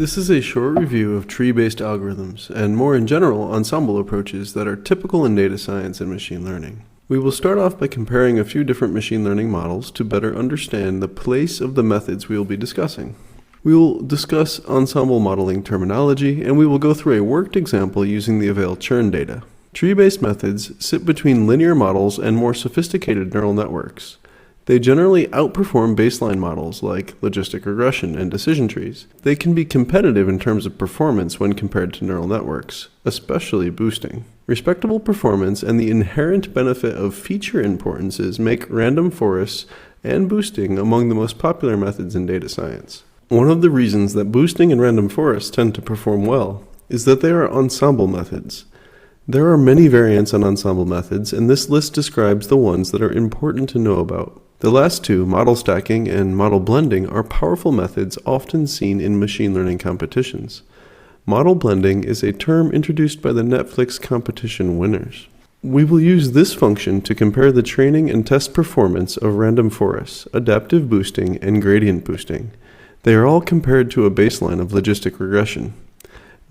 This is a short review of tree-based algorithms, and more in general, ensemble approaches that are typical in data science and machine learning. We will start off by comparing a few different machine learning models to better understand the place of the methods we will be discussing. We will discuss ensemble modeling terminology, and we will go through a worked example using the Avail churn data. Tree-based methods sit between linear models and more sophisticated neural networks. They generally outperform baseline models like logistic regression and decision trees. They can be competitive in terms of performance when compared to neural networks, especially boosting. Respectable performance and the inherent benefit of feature importances make random forests and boosting among the most popular methods in data science. One of the reasons that boosting and random forests tend to perform well is that they are ensemble methods. There are many variants on ensemble methods, and this list describes the ones that are important to know about. The last two, model stacking and model blending, are powerful methods often seen in machine learning competitions. Model blending is a term introduced by the Netflix competition winners. We will use this function to compare the training and test performance of random forests, adaptive boosting, and gradient boosting. They are all compared to a baseline of logistic regression.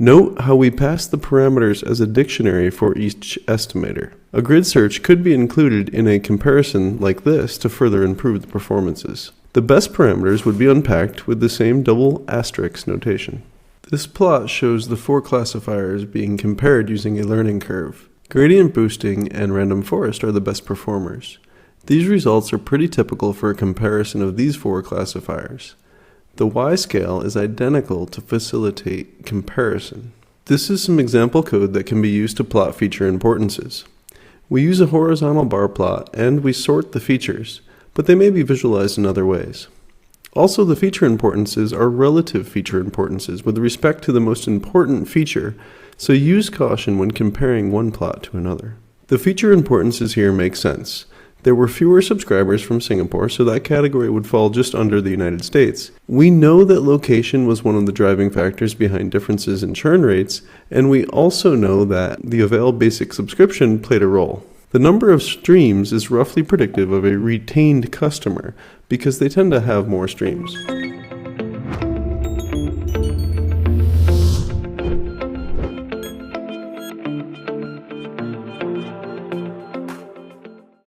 Note how we pass the parameters as a dictionary for each estimator. A grid search could be included in a comparison like this to further improve the performances. The best parameters would be unpacked with the same double asterisk notation. This plot shows the four classifiers being compared using a learning curve. Gradient boosting and random forest are the best performers. These results are pretty typical for a comparison of these four classifiers. The Y-scale is identical to facilitate comparison. This is some example code that can be used to plot feature importances. We use a horizontal bar plot and we sort the features, but they may be visualized in other ways. Also, the feature importances are relative feature importances with respect to the most important feature, so use caution when comparing one plot to another. The feature importances here make sense. There were fewer subscribers from Singapore, so that category would fall just under the United States. We know that location was one of the driving factors behind differences in churn rates, and we also know that the Avail basic subscription played a role. The number of streams is roughly predictive of a retained customer because they tend to have more streams.